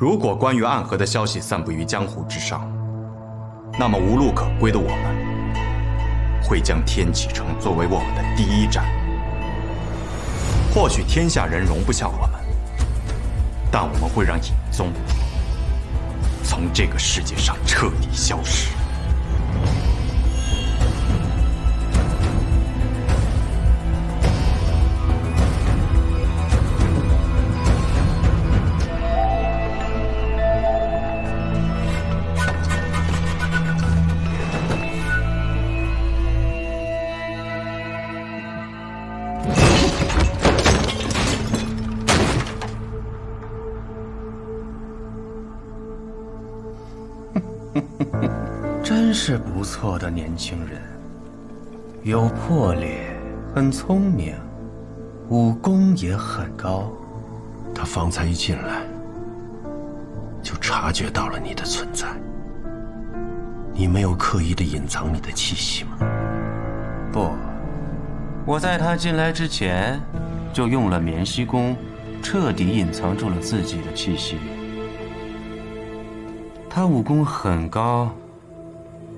如果关于暗河的消息散布于江湖之上，那么无路可归的我们，会将天启城作为我们的第一站。或许天下人容不下我们，但我们会让尹宗从这个世界上彻底消失。真是不错的年轻人，有魄力，很聪明，武功也很高。他方才一进来，就察觉到了你的存在。你没有刻意的隐藏你的气息吗？不，我在他进来之前，就用了绵息功，彻底隐藏住了自己的气息。他武功很高，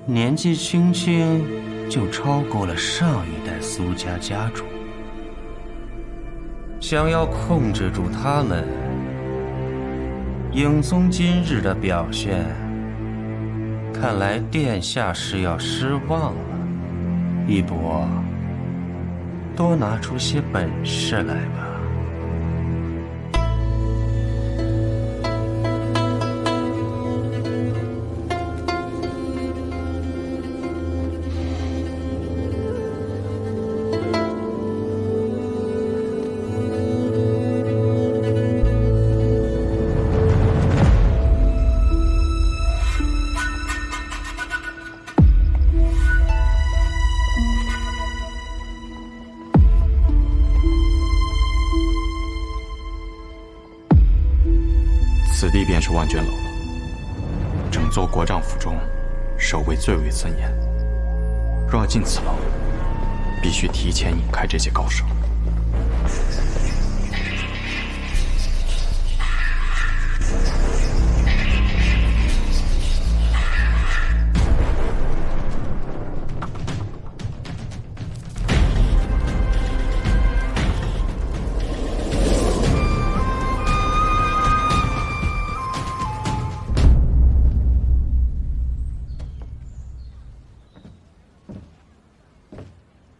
年纪轻轻就超过了上一代苏家家主。想要控制住他们，影宗今日的表现，看来殿下是要失望了。一博，多拿出些本事来吧。此地便是万卷楼了。整座国丈府中，守卫最为森严。若要进此楼，必须提前引开这些高手。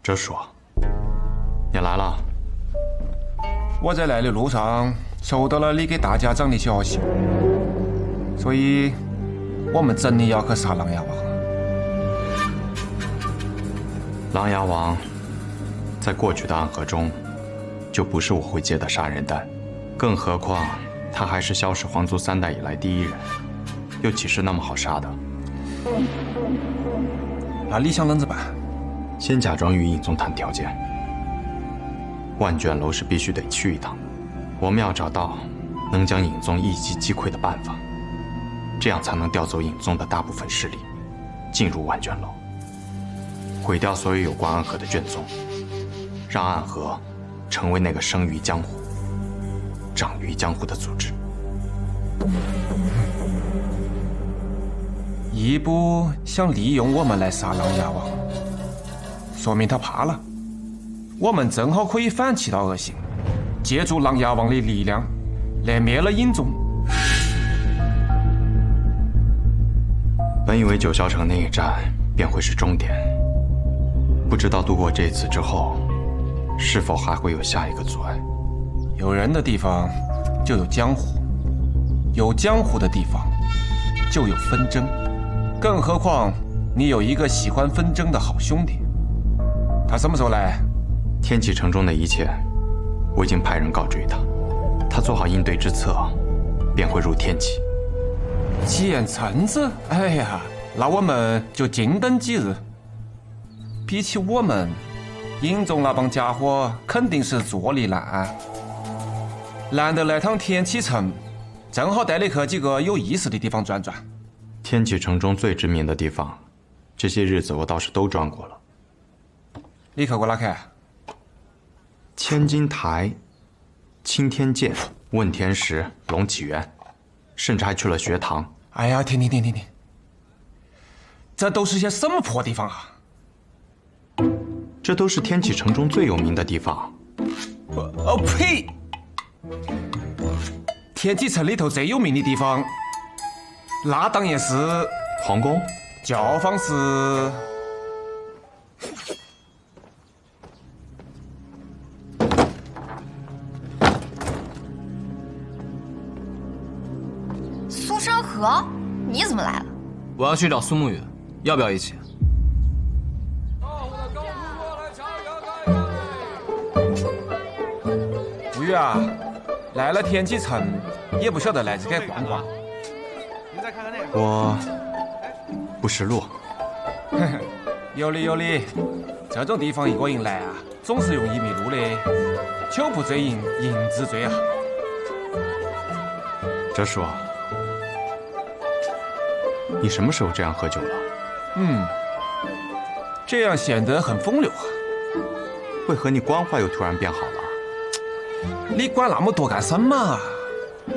哲叔，你来了。我在来的路上收到了你给大家长的消息，所以我们真的要去杀琅琊王了。琅琊王在过去的暗河中，就不是我会接的杀人弹，更何况他还是萧氏皇族3代以来第一人，又岂是那么好杀的？那你想啷子办？先假装与尹宗谈条件。万卷楼是必须得去一趟，我们要找到能将尹宗一击击溃的办法，这样才能调走尹宗的大部分势力，进入万卷楼，毁掉所有有关暗河的卷宗，让暗河成为那个生于江湖、长于江湖的组织。义部想利用我们来杀琅琊王，说明他怕了。我们正好可以反其道而行，借助琅琊王的力量来灭了尹宗。本以为九霄城那一战便会是终点，不知道度过这次之后，是否还会有下一个阻碍。有人的地方就有江湖，有江湖的地方就有纷争，更何况你有一个喜欢纷争的好兄弟。他什么时候来？天启城中的一切，我已经派人告知于他，他做好应对之策，便会入天启。简臣子，哎呀，那我们就静等几日。比起我们，尹宗那帮家伙肯定是坐立难安。难得来趟天启城，正好带你去几个有意思的地方转转。天启城中最知名的地方，这些日子我倒是都转过了。你去过哪去？千金台、青天剑、问天石、龙起源，甚至还去了学堂。哎呀，停！这都是些什么破地方啊？这都是天启城中最有名的地方。呸！天启城里头最有名的地方，那当然是皇宫。教坊是。苏山河，你怎么来了？我要去找苏沐雨，要不要一起？沐雨啊，来了天启城，也不晓得来这该逛逛。我不识路。有理，这种地方一个人来啊，总是容易迷路的。酒不醉人自醉啊。哲叔，你什么时候这样喝酒了？这样显得很风流啊。为何你官话又突然变好了？你管那么多干什么？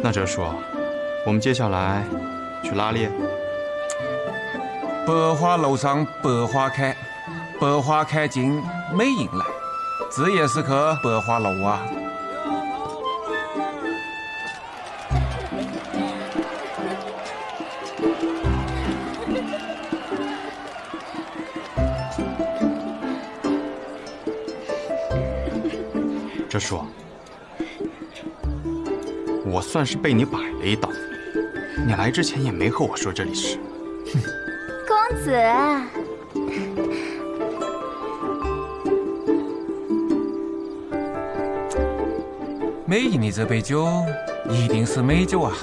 那哲叔，我们接下来去拉猎。百花楼上百花开，百花开尽美人来，这也是棵百花楼啊。哲叔，我算是被你摆了一道。你来之前也没和我说这里是。公子，美人的这杯酒一定是美酒啊！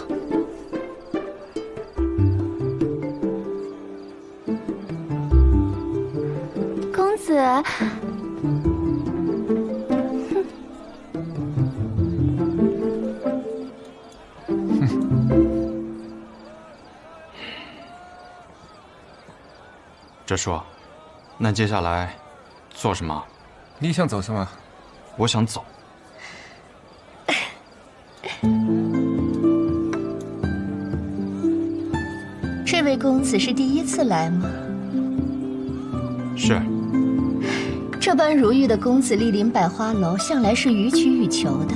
公子，哲叔，那接下来做什么？你想做什么？我想走。这位公子是第一次来吗？是。这般如玉的公子莅临百花楼，向来是予取予求的。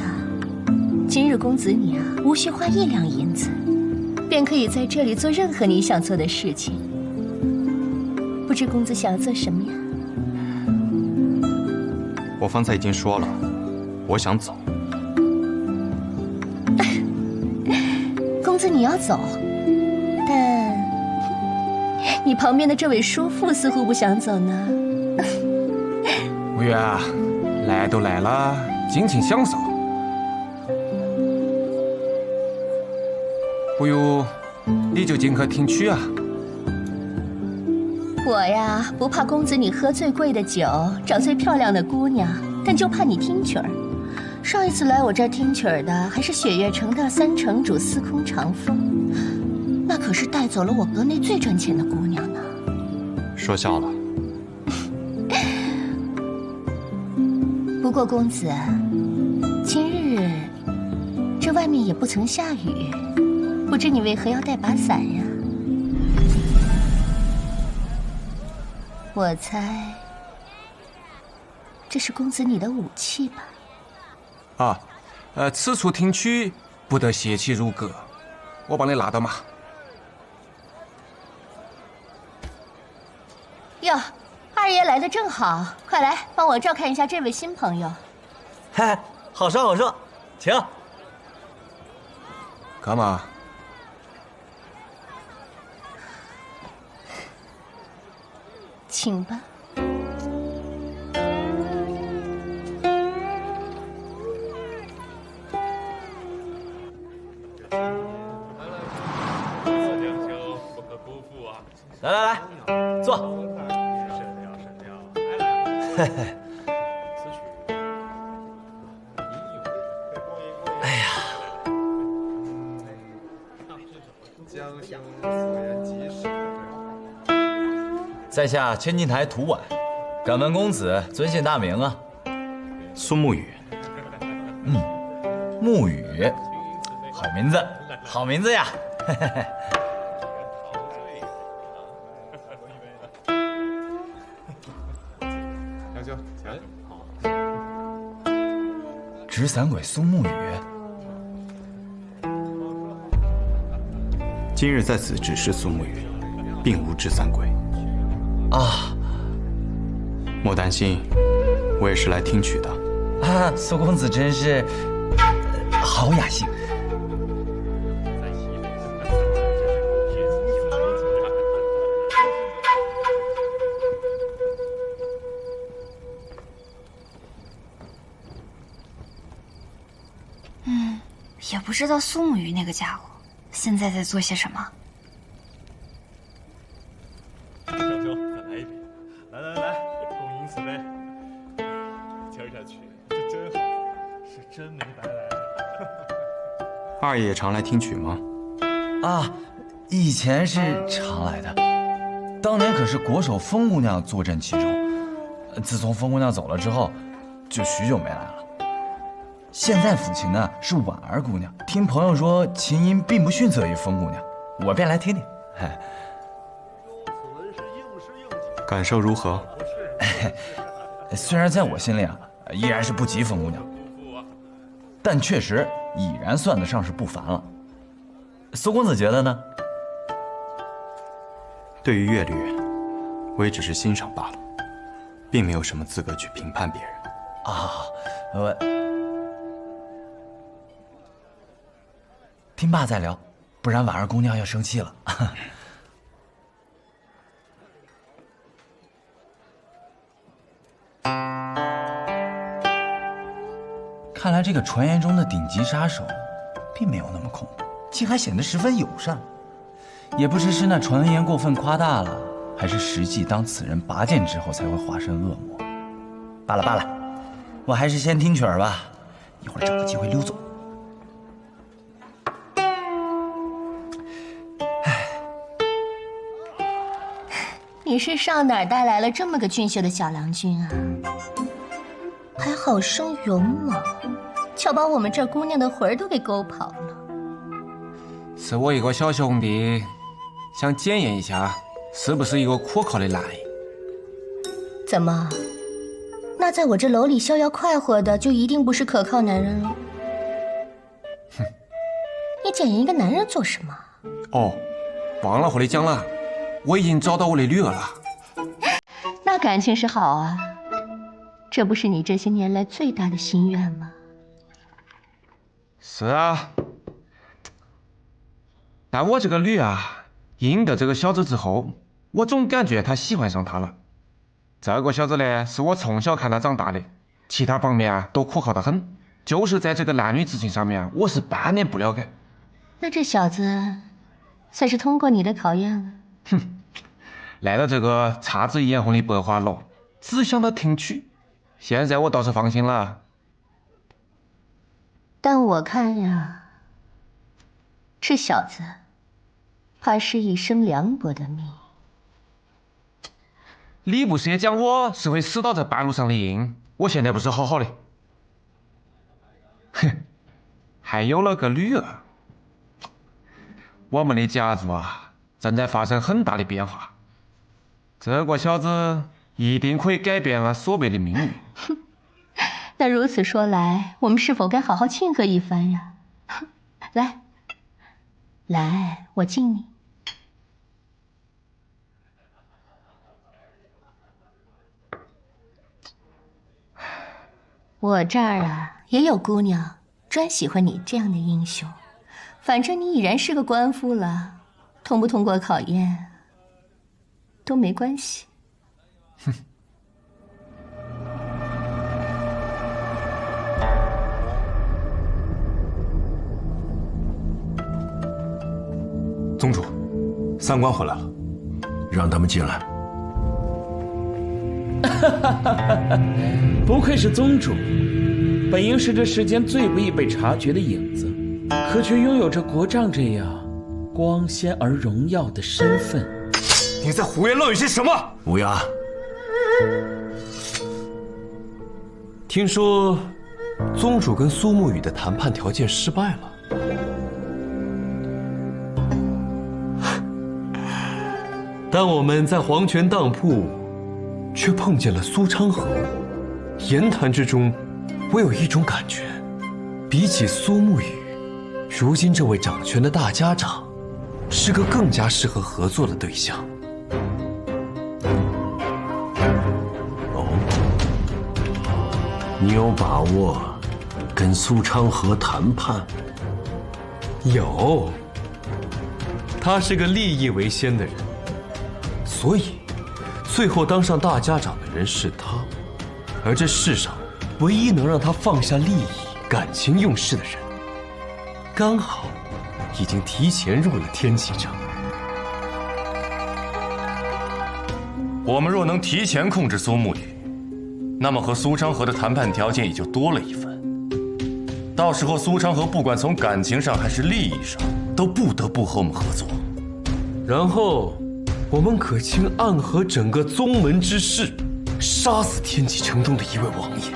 今日公子你啊，无需花1两银子，便可以在这里做任何你想做的事情。不知公子想要做什么呀？我方才已经说了，我想走。公子你要走，但你旁边的这位叔父似乎不想走呢。沐雨啊，来都来了，尽情享受。不如你就进客听曲啊。我呀，不怕公子你喝最贵的酒，找最漂亮的姑娘，但就怕你听曲儿。上一次来我这儿听曲儿的，还是雪月城的3城主司空长风，那可是带走了我阁内最赚钱的姑娘呢。说笑了。不过公子，今日这外面也不曾下雨，不知你为何要带把伞呀？我猜，这是公子你的武器吧？此处听曲不得邪气入阁，我帮你拿到嘛。哟，二爷来的正好，快来帮我照看一下这位新朋友。嗨，好说好说，请。干嘛？请吧。来来来，坐。哎呀，在下千金台涂婉，敢问公子尊姓大名啊？苏沐雨。沐雨，好名字。好名字呀！执散鬼苏沐雨，今日在此指示苏沐雨，并无执散鬼。啊，莫担心，我也是来听取的。啊，苏公子真是好雅兴。也不知道苏沐雨那个家伙现在在做些什么。小秋，再来一杯！来，共饮此杯。听下去，这真好，是真没白来。二爷常来听曲吗？啊，以前是常来的，当年可是国手风姑娘坐镇其中。自从风姑娘走了之后，就许久没来了。现在抚琴的是婉儿姑娘，听朋友说琴音并不逊色于风姑娘，我便来听听。感受如何？虽然在我心里依然是不及风姑娘，但确实已然算得上是不凡了。苏公子觉得呢？对于乐律，我也只是欣赏罢了，并没有什么资格去评判别人。我听罢再聊，不然婉儿姑娘要生气了。看来这个传言中的顶级杀手，并没有那么恐怖，竟还显得十分友善。也不知是那传言过分夸大了，还是实际当此人拔剑之后才会化身恶魔。罢了，我还是先听曲儿吧，一会儿找个机会溜走。你是上哪儿带来了这么个俊秀的小郎君啊？还好生勇猛，巧把我们这儿姑娘的魂儿都给勾跑了。是我一个小兄弟，想检验一下是不是一个可靠的男人。怎么？那在我这楼里逍遥快活的，就一定不是可靠男人了？哼！你检验一个男人做什么？哦，忘了和你讲了，我已经找到我的女儿了。那感情是好啊，这不是你这些年来最大的心愿吗？是啊，但我这个女啊，应得这个小子之后，我总感觉他喜欢上他了。这个小子呢，是我从小看他长大的，其他方面都可靠得很，就是在这个男女之情上面，我是半点不了解。那这小子算是通过你的考验了。哼，来到这个姹紫嫣红的百花楼，只想到听曲，现在我倒是放心了。但我看呀，这小子怕是一生凉薄的命。你不是也讲我是会死到这半路上的鹰？我现在不是好好的？哼，还有了个女儿。我们的家族啊，正在发生很大的变化。这个小子一定可以改变了所谓的命运。那如此说来，我们是否该好好庆贺一番呀？来，我敬你。我这儿啊也有姑娘专喜欢你这样的英雄，反正你已然是个官夫了，通不通过考验都没关系。哼。宗主，三官回来了，让他们进来。不愧是宗主，本应是这世间最不易被察觉的影子，可却拥有着国丈这样光鲜而荣耀的身份。你在胡言乱语些什么？乌鸦，听说宗主跟苏沐雨的谈判条件失败了。但我们在黄泉当铺，却碰见了苏昌河。言谈之中，我有一种感觉，比起苏沐雨，如今这位掌权的大家长，是个更加适合合作的对象。你有把握跟苏昌河谈判？有，他是个利益为先的人，所以最后当上大家长的人是他。而这世上唯一能让他放下利益、感情用事的人，刚好已经提前入了天启城。我们若能提前控制苏沐雨，那么和苏昌河的谈判条件也就多了一份。到时候苏昌河不管从感情上还是利益上，都不得不和我们合作。然后，我们可倾暗合整个宗门之势，杀死天启城中的一位王爷。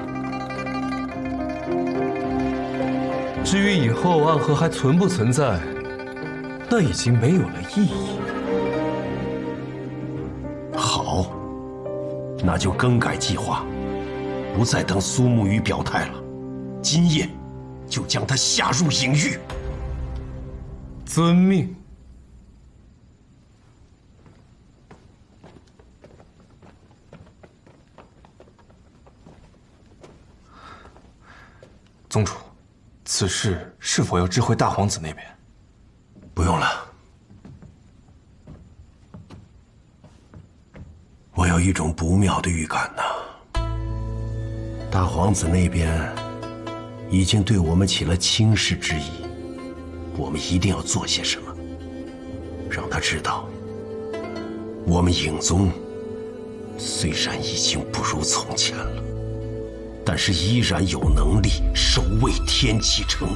至于以后暗河还存不存在，那已经没有了意义。好，那就更改计划，不再等苏沐雨表态了，今夜就将他下入隐狱。遵命。宗主，此事是否要知会大皇子那边？不用了，我有一种不妙的预感呐。大皇子那边已经对我们起了轻视之意，我们一定要做些什么，让他知道，我们影宗虽然已经不如从前了，但是依然有能力守卫天启城。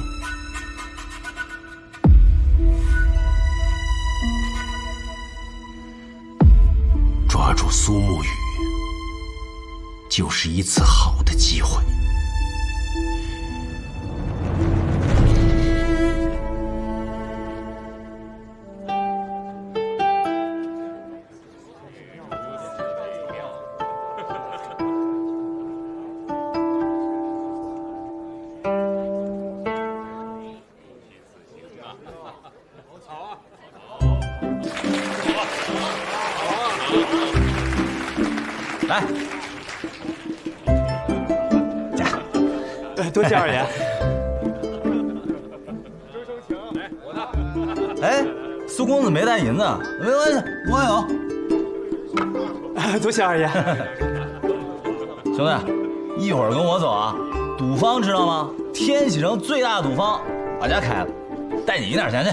抓住苏沐雨，就是一次好的机会。来，多谢二爷。哎，苏公子没带银子，没关系，我有。多谢二爷。兄弟，一会儿跟我走啊！赌坊知道吗？天启城最大的赌坊，我家开了，带你赢点钱去。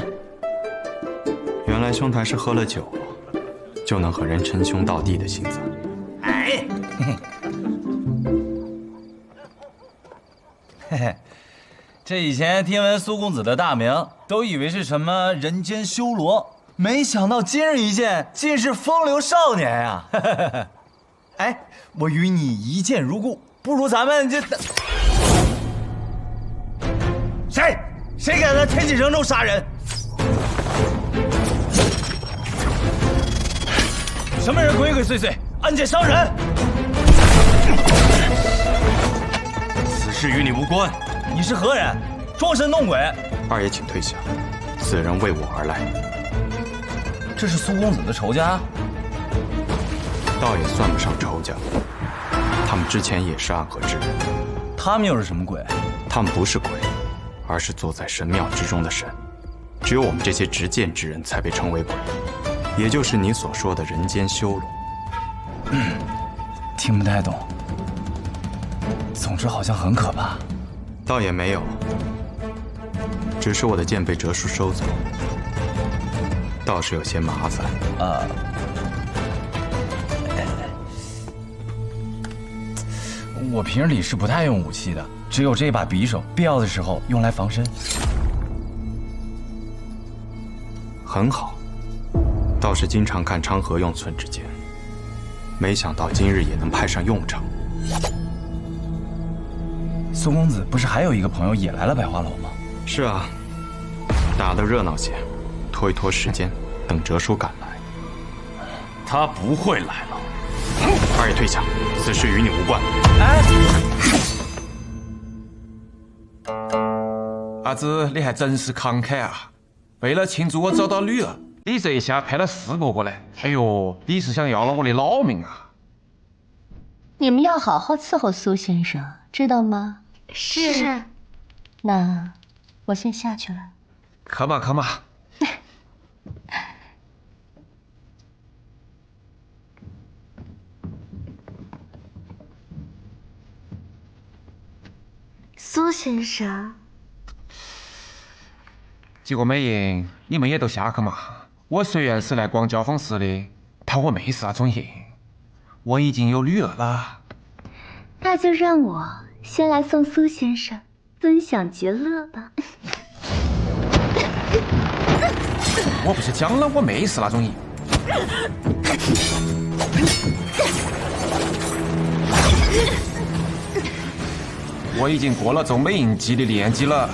原来兄台是喝了酒，就能和人称兄道弟的性子。哎，嘿嘿，这以前听闻苏公子的大名，都以为是什么人间修罗，没想到今日一见，竟是风流少年呀！哎，我与你一见如故，不如咱们这……谁敢在天启城中杀人？什么人鬼鬼祟祟，暗箭伤人？此事与你无关。你是何人？装神弄鬼！二爷请退下，此人为我而来。这是苏公子的仇家？倒也算不上仇家，他们之前也是暗河之人。他们又是什么鬼？他们不是鬼，而是坐在神庙之中的神。只有我们这些执剑之人才被称为鬼，也就是你所说的人间修罗。听不太懂。总之好像很可怕。倒也没有，只是我的剑被折叔收走，倒是有些麻烦。我平日里是不太用武器的，只有这把匕首，必要的时候用来防身。很好，倒是经常看昌河用寸之剑，没想到今日也能派上用场。苏公子不是还有一个朋友也来了百花楼吗？是啊，打得热闹些，拖一拖时间，等哲叔赶来。他不会来了。二爷退下，此事与你无关。阿紫，你还真是慷慨啊！为了庆祝我找到女儿，你这一下派了4个过来。哎呦，你是想要了我的老命啊！你们要好好伺候苏先生，知道吗？是。那我先下去了。看嘛看嘛。苏先生，几个美英，你们也都下去嘛。我虽然是来逛交锋室的，但我没是那种人，我已经有女儿了。那就让我先来送苏先生分享绝乐吧。我不是讲了我没是那种人。我已经过了做美印记的年纪了。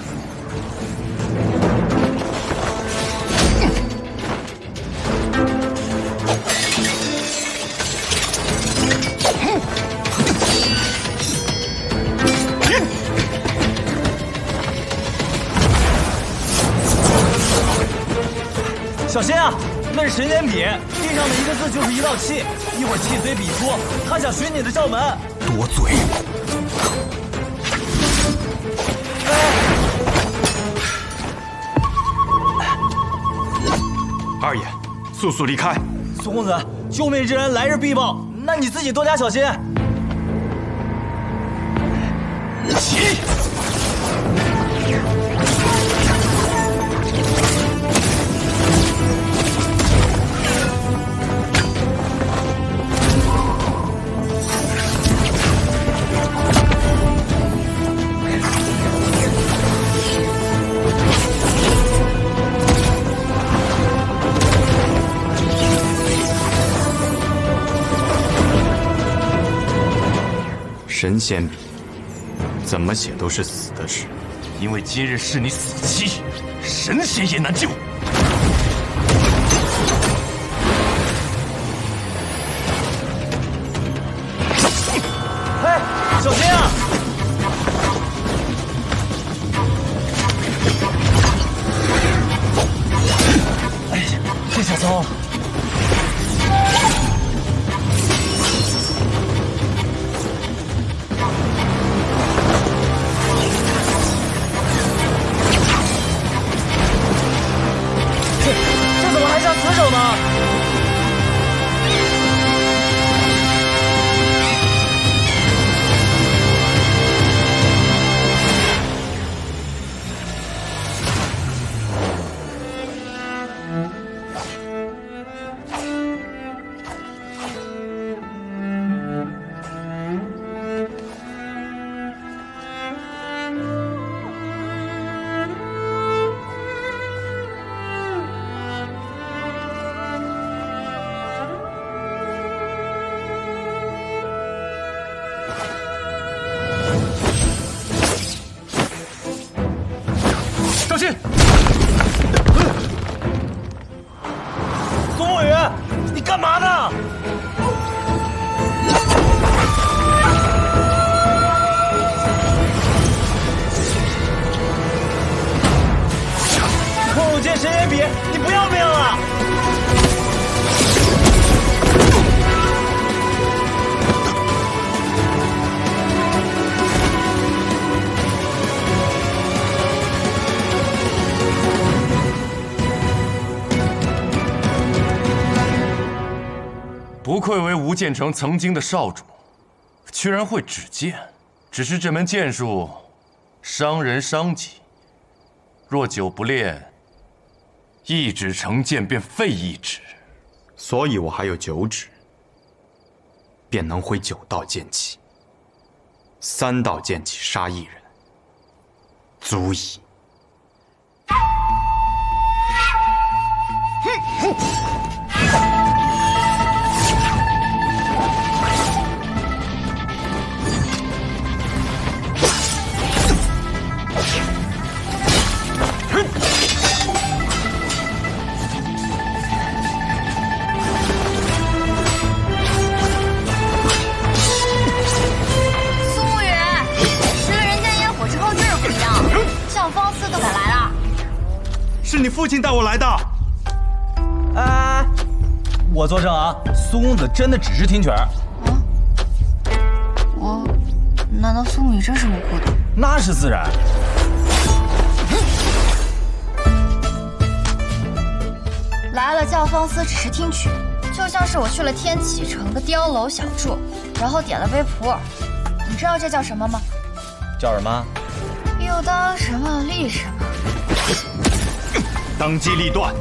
小心啊！那是神仙笔，地上的一个字就是一道气，一会儿气随笔出，他想寻你的罩门。多嘴！二爷，速速离开！苏公子，救命之恩来日必报，那你自己多加小心。起！神仙笔，怎么写都是死的事。因为今日是你死期，神仙也难救。哎，小心啊！哎呀，这下糟了。这怎么还像死手呢？小心！苏沐雨，你干嘛呢？空武剑神仙笔，你不要命了？不愧为吴建成曾经的少主，居然会指剑。只是这门剑术伤人伤己，若久不练，一指成剑便废一指。所以我还有9指，便能挥9道剑气，3道剑气杀一人，足矣。你父亲带我来的。哎，我作证啊，苏公子真的只是听曲儿。难道苏沐雨真是无辜的？那是自然。来了教坊司只是听曲，就像是我去了天启城的碉楼小筑，然后点了杯普洱。你知道这叫什么吗？叫什么？又当什么立什么。当机立断。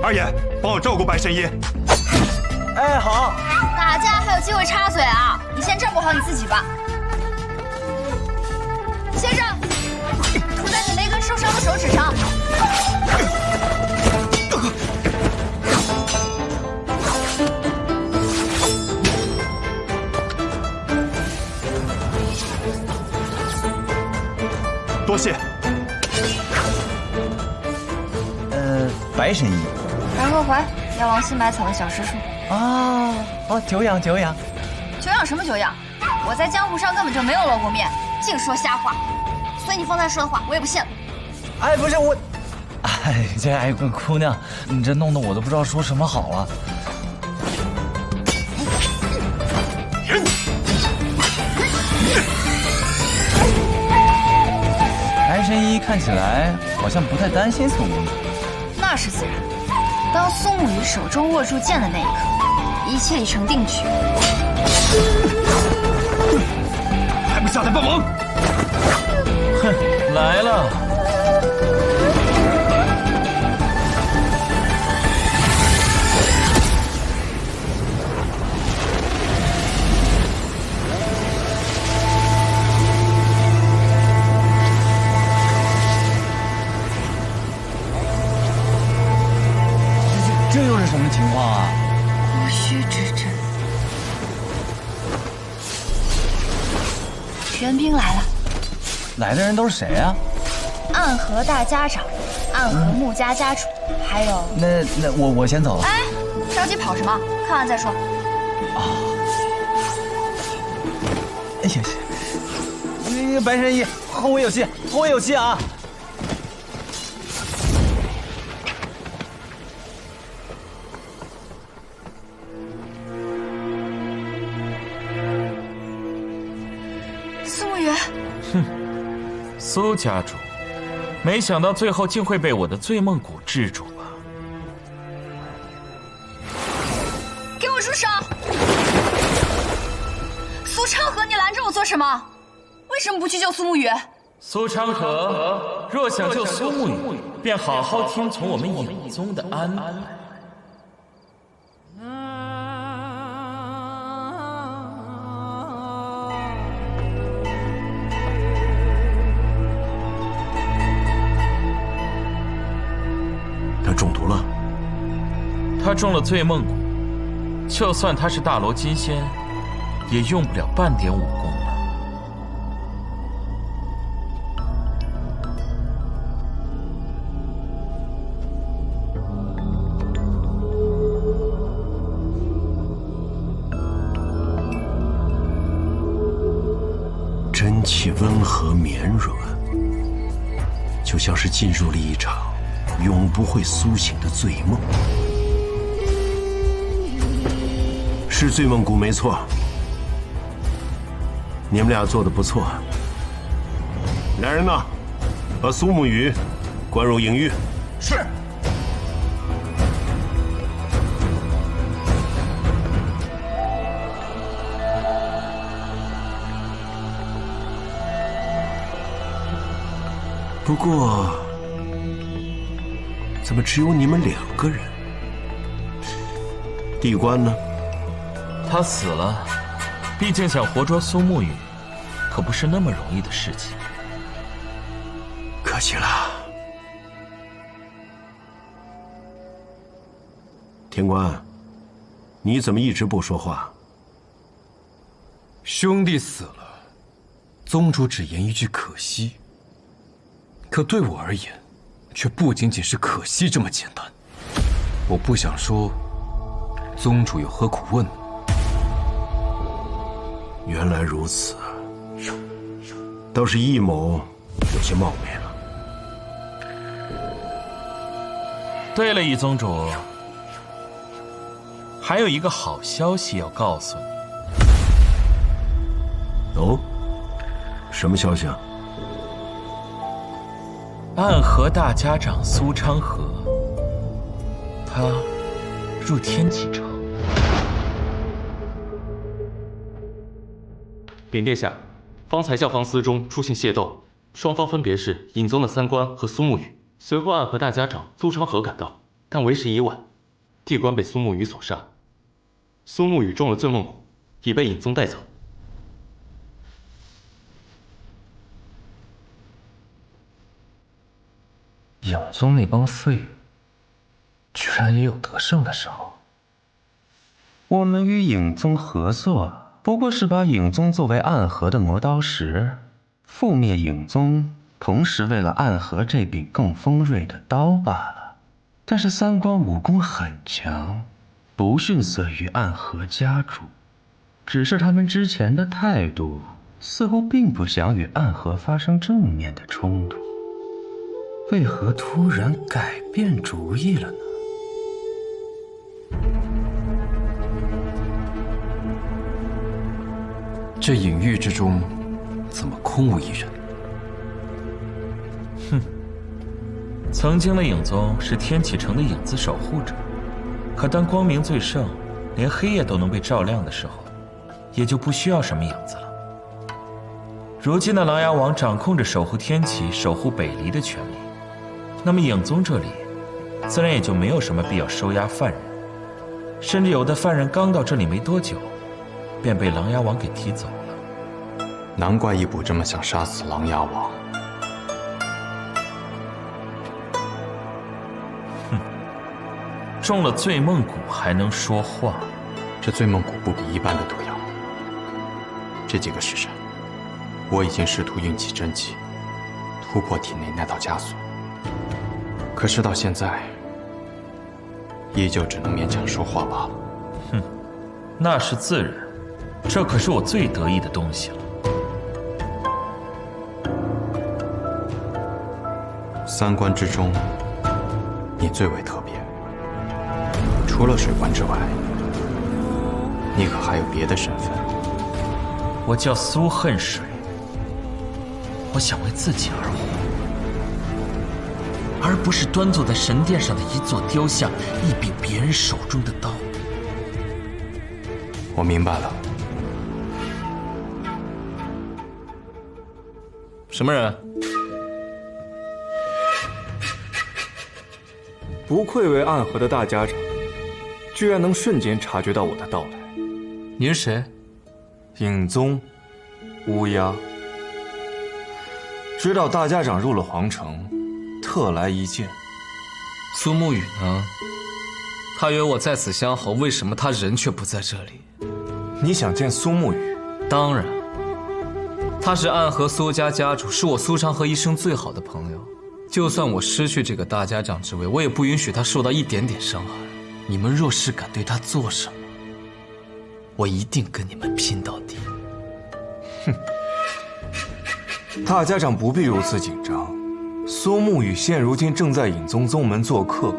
二爷，帮我照顾白神医。哎，好。打架还有机会插嘴啊？你先照顾好你自己吧。先生，涂在你那根受伤的手指上。多谢。白神医。然后怀药王新买草的小师叔。久仰久仰。久仰什么久仰？我在江湖上根本就没有露过面，净说瞎话。所以你方才说的话，我也不信了。哎，不是我。这姑娘，你这弄得我都不知道说什么好了。白神医看起来好像不太担心苏沐雨。那是自然。当苏沐雨手中握住剑的那一刻，一切已成定局。还不下来帮忙？哼，来了。这又是什么情况啊？无须之阵。援兵来了。来的人都是谁啊？暗河大家长，暗河穆家家主，还有……那我先走了。哎，着急跑什么？看完再说。哎呀，白神医，后会有期，后会有期啊！苏沐雨，哼，苏家主，没想到最后竟会被我的醉梦蛊制住吧？给我住手！苏昌河，你拦着我做什么？为什么不去救苏沐雨？苏昌河，若想救苏沐雨，便好好听从我们影宗的安排。他中毒了。他中了醉梦蛊，就算他是大罗金仙，也用不了半点武功了。真气温和绵软，就像是进入了一场永不会苏醒的醉梦。是醉梦蛊没错，你们俩做得不错。来人呐，把苏沐雨关入营狱。是。不过，怎么只有你们2个人？地官呢？他死了，毕竟想活捉苏沐雨，可不是那么容易的事情。可惜了。天官，你怎么一直不说话？兄弟死了，宗主只言一句可惜。可对我而言，却不仅仅是可惜这么简单。我不想说，宗主有何苦问？原来如此，倒是易某有些冒昧了。对了，易宗主，还有一个好消息要告诉你。哦，什么消息啊？暗河大家长苏昌河，他入天启城。禀殿下，方才教坊司中出现械斗，双方分别是尹宗的三官和苏沐雨。随后暗河大家长苏昌河赶到，但为时已晚，地官被苏沐雨所杀。苏沐雨中了醉梦蛊，已被尹宗带走。影宗那帮废物，居然也有得胜的时候。我们与影宗合作，不过是把影宗作为暗河的磨刀石，覆灭影宗，同时为了暗河这柄更锋锐的刀罢了。但是三官武功很强，不逊色于暗河家主，只是他们之前的态度似乎并不想与暗河发生正面的冲突。为何突然改变主意了呢？这隐域之中，怎么空无一人？哼，曾经的影宗是天启城的影子守护者，可当光明最盛，连黑夜都能被照亮的时候，也就不需要什么影子了。如今的琅琊王掌控着守护天启、守护北离的权利。那么影宗这里，自然也就没有什么必要收押犯人，甚至有的犯人刚到这里没多久，便被琅琊王给提走了。难怪义卜这么想杀死琅琊王。哼，中了醉梦蛊还能说话？这醉梦蛊不比一般的毒药。这几个时辰，我已经试图运起真气，突破体内那道枷锁。可是到现在，依旧只能勉强说话罢了。哼，那是自然，这可是我最得意的东西了。三官之中，你最为特别。除了水官之外，你可还有别的身份？我叫苏恨水，我想为自己而活。而不是端坐在神殿上的一座雕像，一柄别人手中的刀。我明白了。什么人？不愧为暗河的大家长，居然能瞬间察觉到我的到来。你是谁？影宗，乌鸦。知道大家长入了皇城，特来一见。苏沐雨呢？他约我在此相候，为什么他人却不在这里？你想见苏沐雨？当然，他是暗河苏家家主，是我苏昌河一生最好的朋友。就算我失去这个大家长之位，我也不允许他受到一点点伤害。你们若是敢对他做什么，我一定跟你们拼到底。哼，大家长不必如此紧张。苏沐雨现如今正在隐宗宗门做客，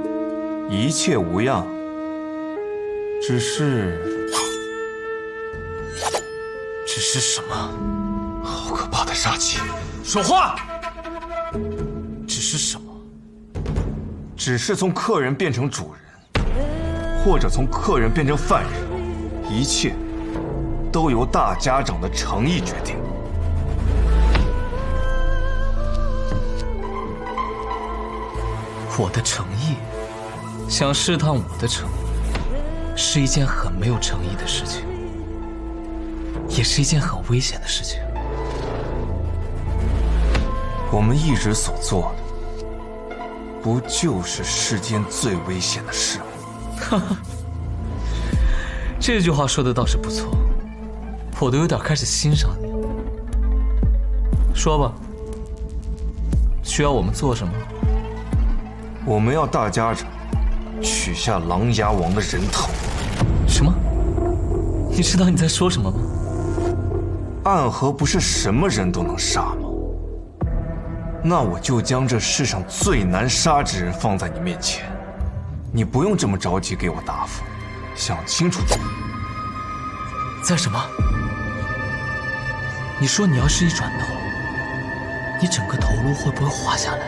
一切无恙。只是什么？好可怕的杀气！说话！只是什么？只是从客人变成主人，或者从客人变成犯人，一切都由大家长的诚意决定。我的诚意，想试探我的诚意，是一件很没有诚意的事情，也是一件很危险的事情。我们一直所做的，不就是世间最危险的事吗？哈哈，这句话说的倒是不错，我都有点开始欣赏你了。说吧，需要我们做什么？我们要大家长取下琅琊王的人头。什么？你知道你在说什么吗？暗河不是什么人都能杀吗？那我就将这世上最难杀之人放在你面前，你不用这么着急给我答复，想清楚点。在什么？你说你要是一转头，你整个头颅会不会滑下来？